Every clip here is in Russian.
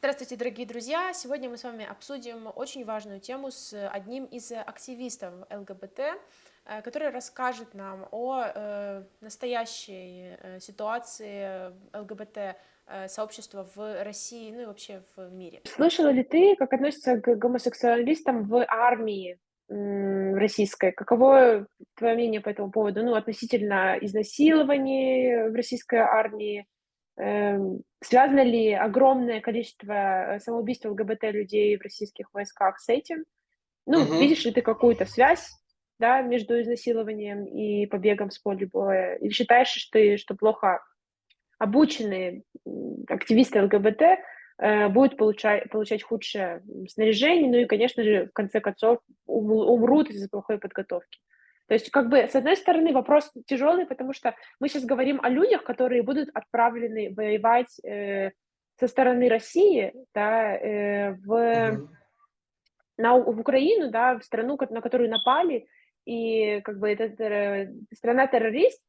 Здравствуйте, дорогие друзья! Сегодня мы с вами обсудим очень важную тему с одним из активистов ЛГБТ, который расскажет нам о настоящей ситуации ЛГБТ сообщества в России, ну и вообще в мире. Слышала ли ты, как относятся к гомосексуалистам в армии, российской? Каково твое мнение по этому поводу? Ну, относительно изнасилований в российской армии. Связано ли огромное количество, самоубийств ЛГБТ-людей в российских войсках с этим? Ну, Мгм. видишь ли ты какую-то связь, да, между изнасилованием и побегом с поля боя? Или считаешь, что плохо обученные, активисты ЛГБТ, будут получать худшее, снаряжение, ну и, конечно же, в конце концов, умрут из-за плохой подготовки. То есть, как бы, с одной стороны, вопрос тяжелый, потому что мы сейчас говорим о людях, которые будут отправлены воевать, со стороны России, да, Мгм. в Украину, да, в страну, на которую напали, и как бы это страна-террорист,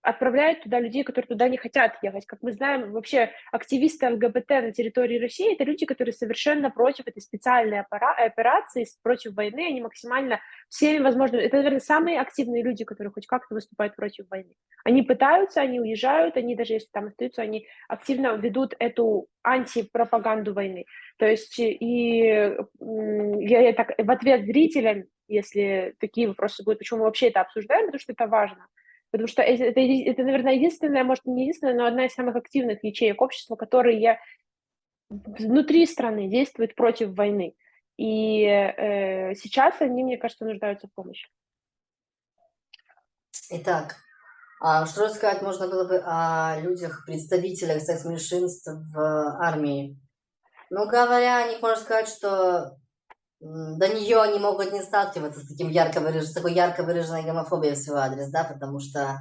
отправляют туда людей, которые туда не хотят ехать. Как мы знаем, вообще активисты ЛГБТ на территории России — это люди, которые совершенно против этой специальной операции, против войны. Они максимально всеми возможными... Это, наверное, самые активные люди, которые хоть как-то выступают против войны. Они пытаются, они уезжают, они даже если там остаются, они активно ведут эту антипропаганду войны. То есть я так в ответ зрителям, если такие вопросы будут, почему мы вообще это обсуждаем, потому что это важно. Потому что это, наверное, единственная, может, не единственная, но одна из самых активных ячеек общества, которые внутри страны действуют против войны. И сейчас они, мне кажется, нуждаются в помощи. Итак, что рассказать можно было бы о людях, представителях секс-меньшинств в армии? Ну, говоря о них, можно сказать, что до нее они могут не сталкиваться с такой ярко выраженной гомофобией в свой адрес, да, потому что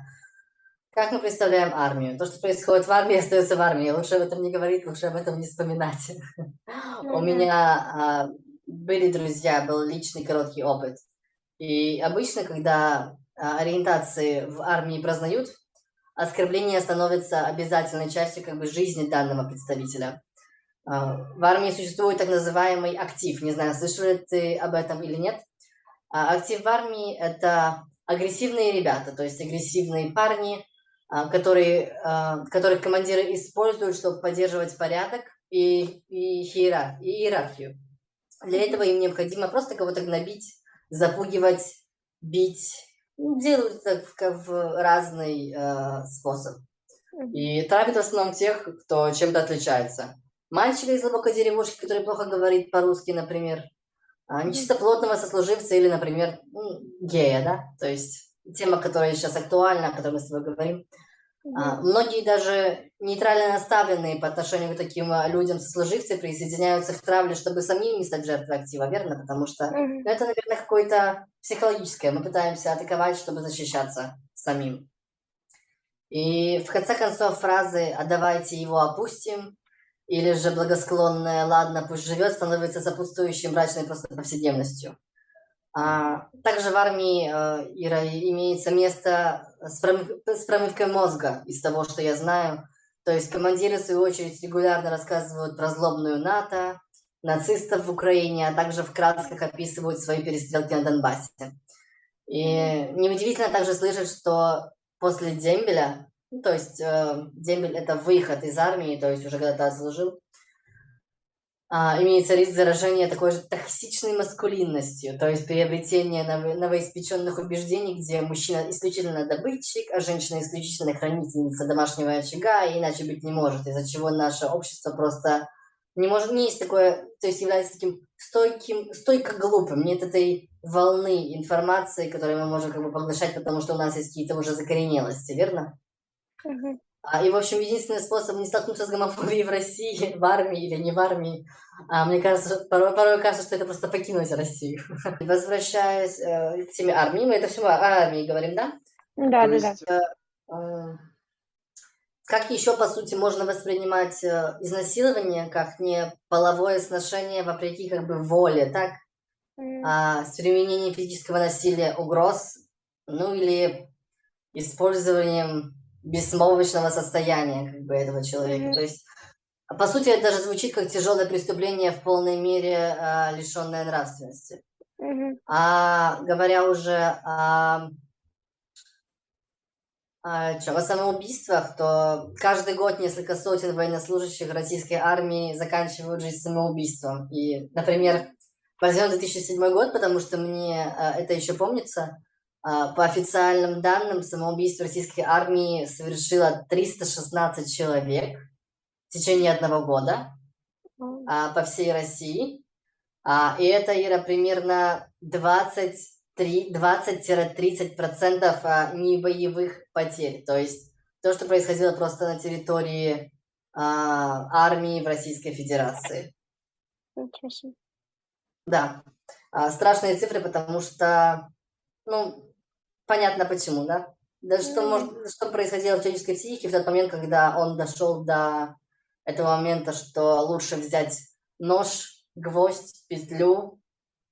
как мы представляем армию? То, что происходит в армии, остается в армии. Лучше об этом не говорить, лучше об этом не вспоминать. У Мгм. меня были друзья, был личный короткий опыт. И обычно, когда ориентации в армии прознают, оскорбление становится обязательной частью как бы жизни данного представителя. В армии существует так называемый актив. Не знаю, слышал ли ты об этом или нет. Актив в армии — это агрессивные ребята, то есть агрессивные парни, которых командиры используют, чтобы поддерживать порядок и иерархию. Для этого Мгм. им необходимо просто кого-то гнобить, запугивать, бить. Ну, делают это в разный способ. Мгм. И травят в основном тех, кто чем-то отличается. Мальчика из глубокой деревушки, который плохо говорит по-русски, например, Мгм. нечистоплотного сослуживца или, например, гея, да? То есть тема, которая сейчас актуальна, о которой мы с тобой говорим. Мгм. Многие даже нейтрально наставленные по отношению к таким людям-сослуживцы присоединяются к травле, чтобы самим не стать жертвой актива, верно? Потому что Мгм. ну, это, наверное, какое-то психологическое. Мы пытаемся атаковать, чтобы защищаться самим. И в конце концов фразы «а давайте его опустим» или же благосклонное «ладно, пусть живет» становится сопутствующей мрачной просто повседневностью. Также в армии, Ира, имеется место с промывкой мозга, из того, что я знаю. То есть командиры, в свою очередь, регулярно рассказывают про злобную НАТО, нацистов в Украине, а также в красках описывают свои перестрелки на Донбассе. И Мгм. неудивительно также слышать, что после дембеля, ну, то есть дембель — это выход из армии, то есть уже когда ты отслужил, имеется риск заражения такой же токсичной маскулинностью, то есть приобретение новоиспеченных убеждений, где мужчина исключительно добытчик, а женщина исключительно хранительница домашнего очага, и иначе быть не может, из-за чего наше общество просто не может, не есть такое, то есть является таким стойко глупым, нет этой волны информации, которую мы можем как бы поглощать, потому что у нас есть какие-то уже закоренелости, верно? Мгм. И, в общем, единственный способ не столкнуться с гомофобией в России, в армии или не в армии, мне кажется, порой кажется, что это просто покинуть Россию. Возвращаясь к теме армии, мы это все о армии говорим, да? То Да-да-да. есть, м, как еще, по сути, можно воспринимать изнасилование как не половое сношение вопреки как бы воле, так? М. С применением физического насилия, угроз, ну или использованием беспомощного состояния как бы этого человека. Мгм. То есть По сути, это даже звучит как тяжелое преступление в полной мере лишенное нравственности. Мгм. А говоря уже о самоубийствах, то каждый год несколько сотен военнослужащих российской армии заканчивают жизнь самоубийством. И, например, возьмем 2007 год, потому что мне это еще помнится. По официальным данным, самоубийство российской армии совершило 316 человек в течение одного года М. по всей России. И это, Ира, примерно 20-30% небоевых потерь. То есть то, что происходило просто на территории армии в Российской Федерации. Ничего себе. Да, страшные цифры, потому что, ну, понятно почему, да? Да Ну что происходило в человеческой психике в тот момент, когда он дошел до этого момента, что лучше взять нож, гвоздь, петлю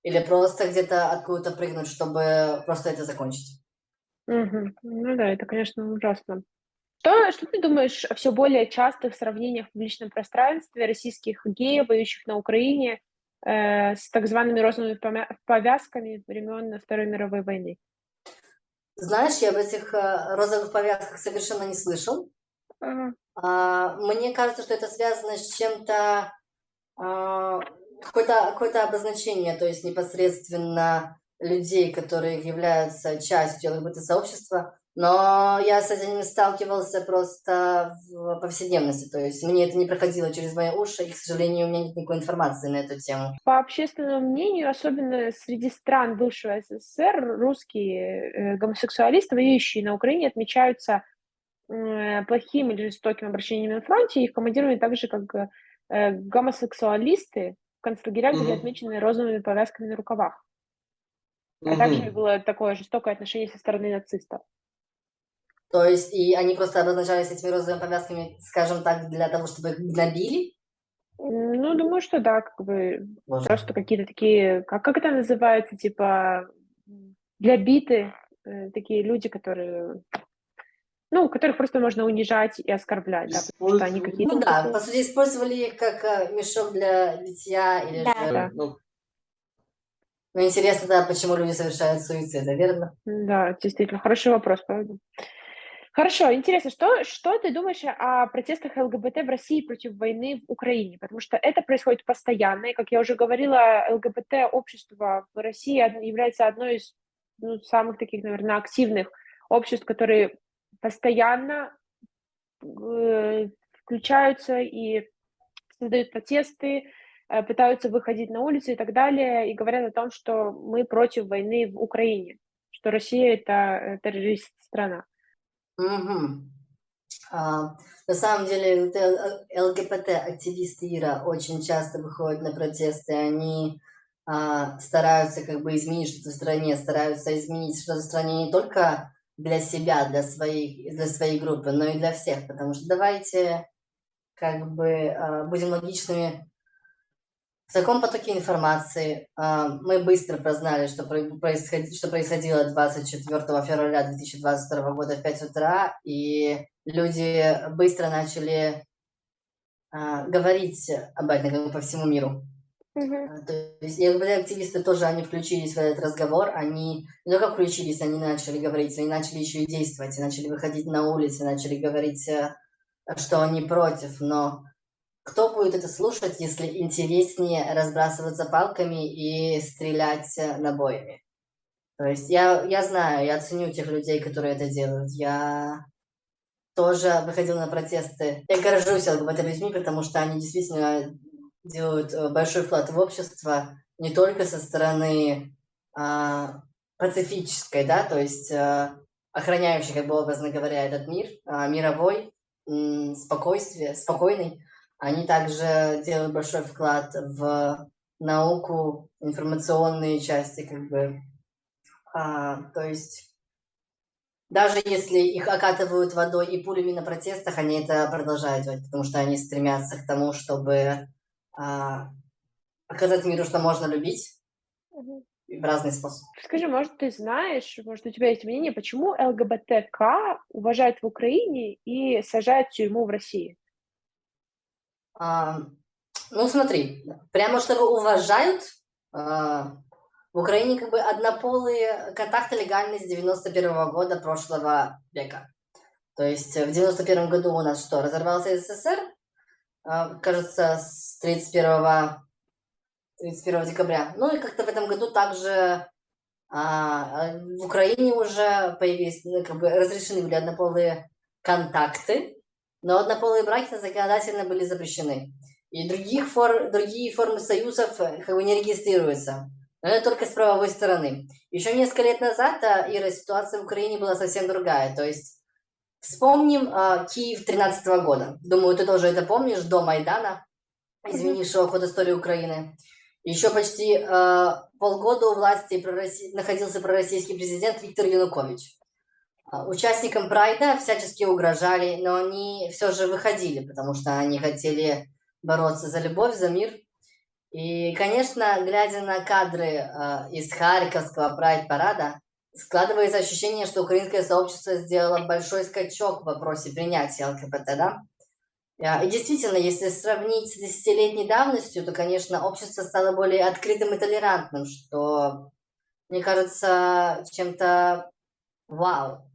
или просто где-то откуда-то прыгнуть, чтобы просто это закончить. да. Мгм. Ну да, это, конечно, ужасно. Что ты думаешь о все более частых сравнениях в публичном пространстве российских геев, воюющих на Украине, с так зваными розовыми повязками времен Второй мировой войны? Знаешь, я об этих розовых повязках совершенно не слышал. Ага. Мне кажется, что это связано с чем-то, а, какое-то обозначение, то есть непосредственно людей, которые являются частью ЛГБТ-сообщества, но я с этим сталкивался просто в повседневности, то есть мне это не проходило через мои уши, и, к сожалению, у меня нет никакой информации на эту тему. По общественному мнению, особенно среди стран бывшего СССР, русские, гомосексуалисты, воюющие на Украине, отмечаются, плохим или жестоким обращением на фронте. Их командировали так же, как, гомосексуалисты в концлагерях были Мгм. отмечены розовыми повязками на рукавах. А также Мгм. было такое жестокое отношение со стороны нацистов. То есть и они просто обозначались этими розовыми повязками, скажем так, для того, чтобы их гнобили? Ну, думаю, что да, как бы Боже мой. просто какие-то такие, как это называется, типа, для биты, такие люди, которые, ну, которых просто можно унижать и оскорблять, да, потому что они Использовали. какие-то Ну да, такие. по сути, использовали их как мешок для битья или Да, же... да, Ну, Ну, интересно, да, почему люди совершают суицид, верно? да, действительно, хороший вопрос, правда. Хорошо, интересно, что ты думаешь о протестах ЛГБТ в России против войны в Украине? Потому что это происходит постоянно, и, как я уже говорила, ЛГБТ-общество в России является одной из, ну, самых таких, наверное, активных обществ, которые постоянно э, включаются и создают протесты, пытаются выходить на улицы и так далее, и говорят о том, что мы против войны в Украине, что Россия — это террорист-страна. Мгм. А, на самом деле, вот ЛГБТ-активисты Ира очень часто выходят на протесты, они стараются как бы изменить что-то в стране, стараются изменить что-то в стране не только для себя, для своей группы, но и для всех, потому что давайте как бы будем логичными. В таком потоке информации мы быстро прознали, что происходило 24 февраля 2022 года в 5 утра, и люди быстро начали говорить об этом как бы по всему миру. Мгм. То есть и ЛГБТ-активисты тоже, они включились в этот разговор, они не только включились, они начали говорить, они начали еще и действовать, и начали выходить на улицы, начали говорить, что они против, но кто будет это слушать, если интереснее разбрасываться палками и стрелять набоями? То есть я знаю, я ценю тех людей, которые это делают. Я тоже выходил на протесты. Я горжусь ЛГБТ-людьми, потому что они действительно делают большой вклад в общество не только со стороны пацифической, да, то есть охраняющей, как бы образно говоря, этот мир, мировой, спокойный. Они также делают большой вклад в науку, информационные части, как бы. То есть даже если их окатывают водой и пулями на протестах, они это продолжают делать, потому что они стремятся к тому, чтобы а, показать миру, что можно любить Мгм. в разные способы. Скажи, может, ты знаешь, может, у тебя есть мнение, почему ЛГБТК уважают в Украине и сажают в тюрьму в России? А, ну, смотри, прямо чтобы уважают, в Украине как бы однополые контакты легальны с 91 года прошлого века. То есть в 91 году у нас что, разорвался СССР, кажется, с 31 декабря. Ну и как-то в этом году также в Украине уже появились, ну, как бы разрешены были однополые контакты, но однополые браки законодательно были запрещены. И другие формы союзов как бы не регистрируются. Но это только с правовой стороны. Еще несколько лет назад, Ира, ситуация в Украине была совсем другая. То есть вспомним Киев 13 года. Думаю, ты тоже это помнишь, до Майдана, Мгм. изменившего ход истории Украины. Еще почти полгода у власти находился пророссийский президент Виктор Янукович. Участникам Прайда всячески угрожали, но они все же выходили, потому что они хотели бороться за любовь, за мир. И, конечно, глядя на кадры из Харьковского Прайд-парада, складывается ощущение, что украинское сообщество сделало большой скачок в вопросе принятия ЛГБТ, да? И действительно, если сравнить с десятилетней давностью, то, конечно, общество стало более открытым и толерантным, что, мне кажется, чем-то вау.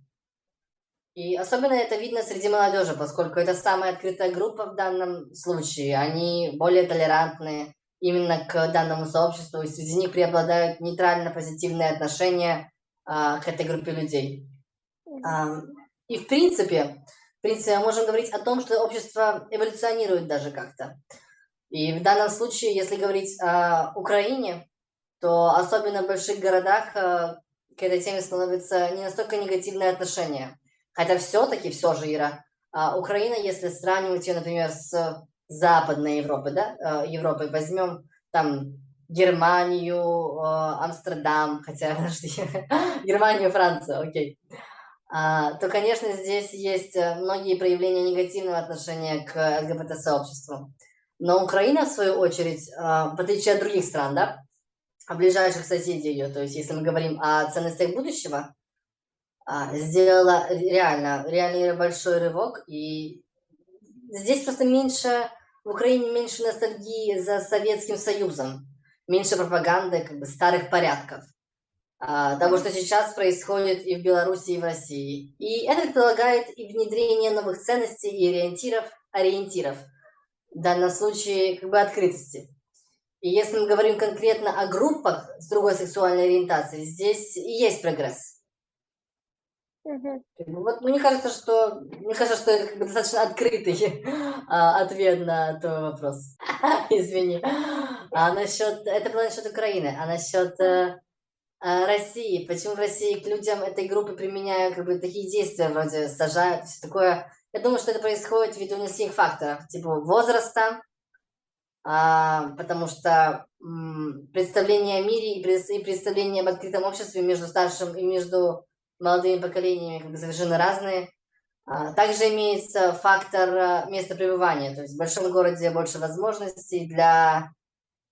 И особенно это видно среди молодежи, поскольку это самая открытая группа в данном случае. Они более толерантны именно к данному сообществу, и среди них преобладают нейтрально-позитивные отношения к этой группе людей. Мгм. И в принципе, мы можем говорить о том, что общество эволюционирует даже как-то. И в данном случае, если говорить о Украине, то особенно в больших городах к этой теме становится не настолько негативное отношение. Хотя все же, Ира, Украина, если сравнивать ее, например, с Западной Европой, да, Европой, возьмем там Германию, Амстердам, хотя, подожди, Германию, Францию, окей, то, конечно, здесь есть многие проявления негативного отношения к ЛГБТ-сообществу. Но Украина, в свою очередь, в отличие от других стран, да, ближайших соседей ее, то есть если мы говорим о ценностях будущего, сделала реально большой рывок. И здесь просто в Украине меньше ностальгии за Советским Союзом, меньше пропаганды как бы старых порядков. Того, Мгм. что сейчас происходит и в Беларуси, и в России. И это предполагает и внедрение новых ценностей и ориентиров, в данном случае как бы открытости. И если мы говорим конкретно о группах с другой сексуальной ориентацией, здесь и есть прогресс. Мгм. Вот мне кажется, что это как бы достаточно открытый ответ на твой вопрос. Извини. Это было насчет Украины, а насчет Мгм. России. Почему в России к людям этой группы применяют как бы такие действия, вроде сажают, все такое? Я думаю, что это происходит ввиду нескольких факторов, типа возраста, потому что представление о мире и представление об открытом обществе между старшим и между молодыми поколениями как бы совершенно разные. Также имеется фактор места пребывания, то есть в большом городе больше возможностей для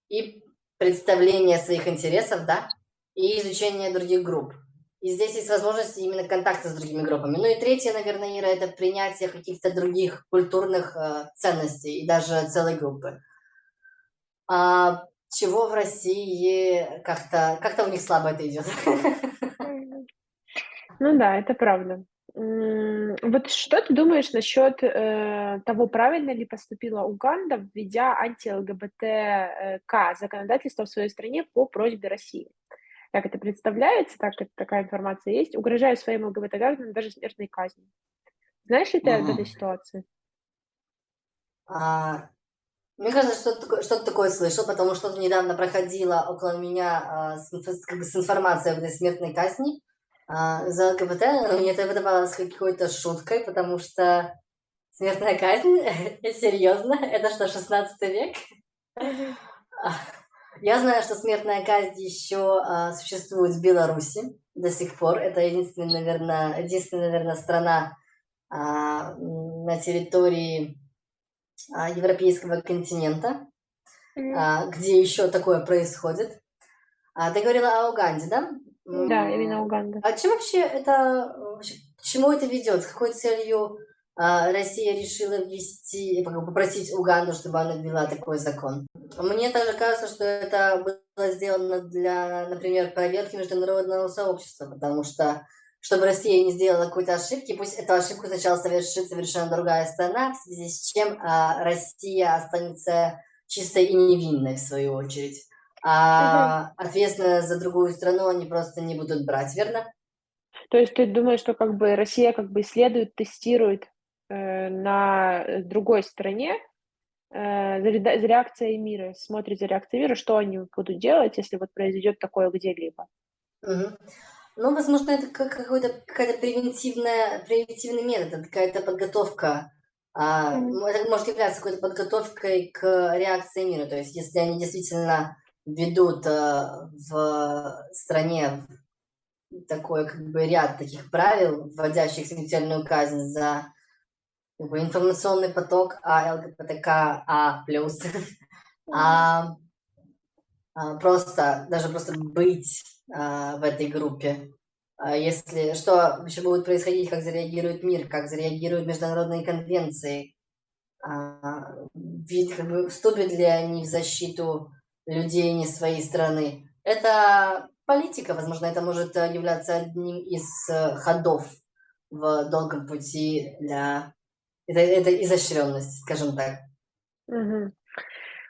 и представления своих интересов, да, и изучения других групп. И здесь есть возможность именно контакта с другими группами. Ну и третье, наверное, Ира, это принятие каких-то других культурных ценностей и даже целой группы. Чего в России как-то у них слабо это идет. Мгм. Ну да, это правда. Вот что ты думаешь насчет того, правильно ли поступила Уганда, введя анти-ЛГБТ законодательство в своей стране по просьбе России? Как это представляется, такая информация есть, угрожая своим ЛГБТ-гражданам даже смертной казнью. Знаешь ли ты об этой Мгм. ситуации? А, Мне кажется, что-то такое слышал, потому что недавно проходила около меня как бы с информацией об этой смертной казни за ЛГБТ, но мне это выдавалось какой-то шуткой, потому что смертная казнь, серьезно, это что, 16 век? Мгм. А, Я знаю, что смертная казнь еще существует в Беларуси до сих пор. Это единственная, наверное, страна на территории европейского континента, Мгм. где еще такое происходит. Ты говорила о Уганде, да? Да, именно Уганда. А чем вообще это, к чему это ведет? С какой целью Россия решила ввести, попросить Уганду, чтобы она ввела такой закон. Мне также кажется, что это было сделано для, например, проверки международного сообщества, потому что, чтобы Россия не сделала какой-то ошибки, пусть эту ошибку сначала совершит совершенно другая страна, в связи с чем Россия останется чистой и невинной, в свою очередь. А ответственность за другую страну они просто не будут брать, верно? То есть ты думаешь, что как бы Россия как бы исследует, тестирует на другой стране за реакцией мира, смотрит за реакцией мира, что они будут делать, если вот произойдет такое где-либо. Мгм. Ну, возможно, это какая-то превентивный метод, это какая-то подготовка. Это может являться какой-то подготовкой к реакции мира. То есть, если они действительно ведут в стране такой как бы ряд таких правил, вводящих смертельную казнь за как бы, информационный поток ЛГБТК+, а, даже просто быть в этой группе. Если что вообще будет происходить, как зареагирует мир, как зареагируют международные конвенции, ведь как бы вступят ли они в защиту людей не своей страны. Это политика, возможно, это может являться одним из ходов в долгом пути для... Это изощренность, скажем так. Мгм.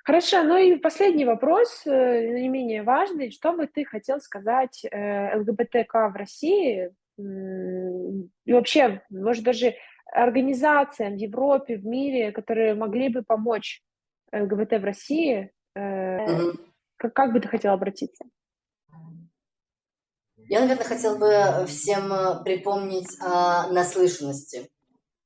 Хорошо, ну и последний вопрос, не менее важный. Что бы ты хотел сказать ЛГБТК в России и вообще, может, даже организациям в Европе, в мире, которые могли бы помочь ЛГБТ в России? Мгм. Как бы ты хотел обратиться? Я, наверное, хотел бы всем припомнить о наслышанности.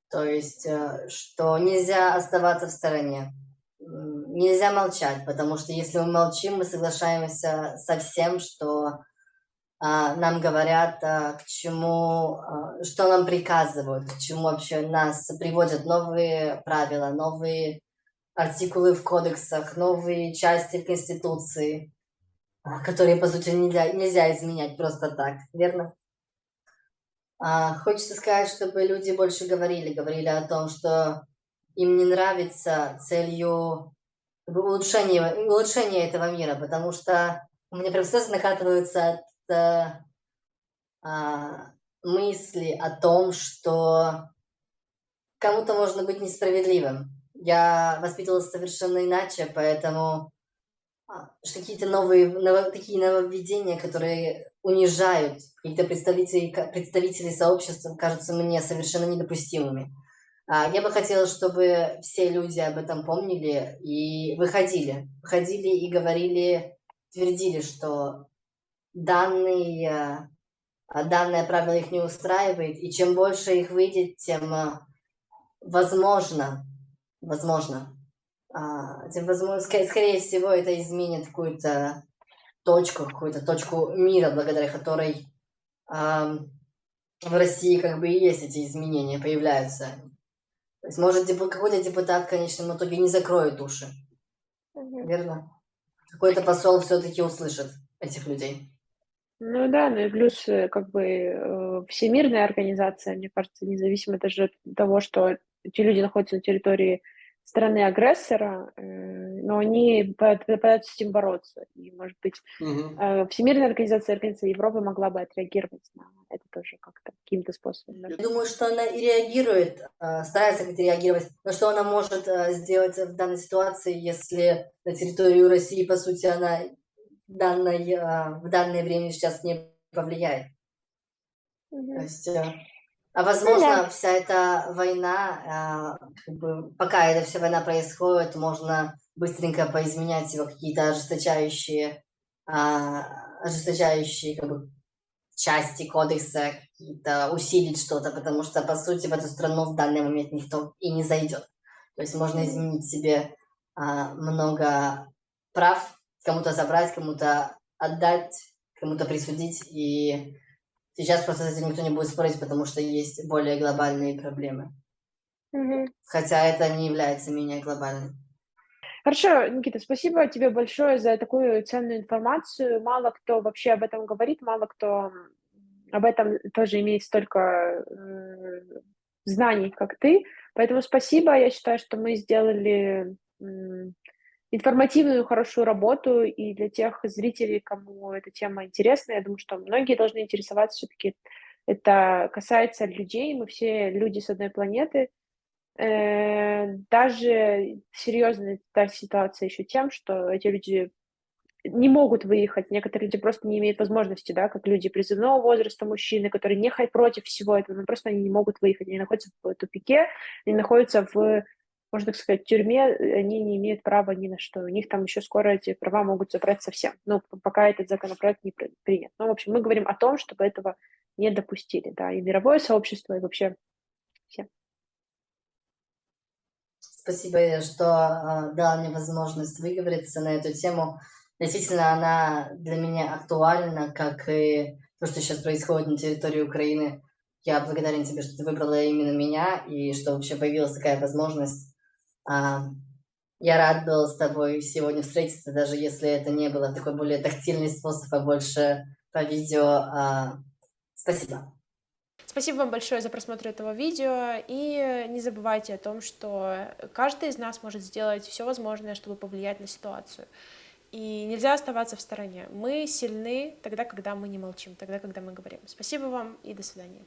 То есть, что нельзя оставаться в стороне. Нельзя молчать, потому что если мы молчим, мы соглашаемся со всем, что нам говорят, к чему, что нам приказывают, к чему вообще нас приводят новые правила, новые артикулы в кодексах, новые части в Конституции, которые, по сути, нельзя изменять просто так, верно? Хочется сказать, чтобы люди больше говорили о том, что им не нравится целью как бы улучшения этого мира, потому что у меня прям слезы накатываются от а, мысли о том, что кому-то можно быть несправедливым. Я воспитывалась совершенно иначе, поэтому что какие-то такие нововведения, которые унижают каких-то представителей сообщества, кажутся мне совершенно недопустимыми. Я бы хотела, чтобы все люди об этом помнили и выходили и говорили, твердили, что данные данное правило их не устраивает, и чем больше их выйдет, тем возможно, возможно, скорее всего, это изменит какую-то точку мира, благодаря которой в России как бы и есть эти изменения, появляются. То есть, может, какой-то депутат в конечном итоге не закроет уши, верно? Какой-то посол все-таки услышит этих людей. Ну да, ну и плюс как бы всемирная организация, мне кажется, независимо даже от того, что эти люди находятся на территории страны-агрессора, но они пытаются с этим бороться. И, может быть, Мгм. Всемирная организация Европы могла бы отреагировать на это тоже как-то, каким-то способом, да. Я думаю, что она и реагирует, старается как-то реагировать. Но что она может сделать в данной ситуации, если на территорию России, по сути, она в данное время сейчас не повлияет? То Мгм. есть, Ну да. возможно, вся эта война, как бы, пока эта вся война происходит, можно быстренько поизменять его какие-то ожесточающие как бы, части кодекса, какие-то усилить что-то, потому что, по сути, в эту страну в данный момент никто и не зайдет. То есть можно Мгм. изменить себе много прав, кому-то забрать, кому-то отдать, кому-то присудить, и сейчас просто с этим никто не будет спорить, потому что есть более глобальные проблемы. Мгм. Хотя это не является менее глобальным. Хорошо, Никита, спасибо тебе большое за такую ценную информацию. Мало кто вообще об этом говорит, мало кто об этом тоже имеет столько знаний, как ты. Поэтому спасибо. Я считаю, что мы сделали информативную, хорошую работу. И для тех зрителей, кому эта тема интересна, я думаю, что многие должны интересоваться все-таки. Это касается людей, мы все люди с одной планеты. Даже серьезная та ситуация еще тем, что эти люди не могут выехать. Некоторые люди просто не имеют возможности, да, как люди призывного возраста, мужчины, которые не против всего этого, но просто они не могут выехать. Они находятся в тупике, они находятся в, можно так сказать, тюрьме, они не имеют права ни на что. У них там еще скоро эти права могут забрать совсем. Ну, пока этот законопроект не принят. Ну, в общем, мы говорим о том, чтобы этого не допустили, да, и мировое сообщество, и вообще все. Спасибо, что дала мне возможность выговориться на эту тему. Действительно, она для меня актуальна, как и то, что сейчас происходит на территории Украины. Я благодарен тебе, что ты выбрала именно меня и что вообще появилась такая возможность. А, Я рад был с тобой сегодня встретиться, даже если это не было такой более тактильный способ, а больше по видео. Спасибо. Спасибо вам большое за просмотр этого видео, и не забывайте о том, что каждый из нас может сделать все возможное, чтобы повлиять на ситуацию. И нельзя оставаться в стороне. Мы сильны тогда, когда мы не молчим, тогда, когда мы говорим. Спасибо вам и до свидания.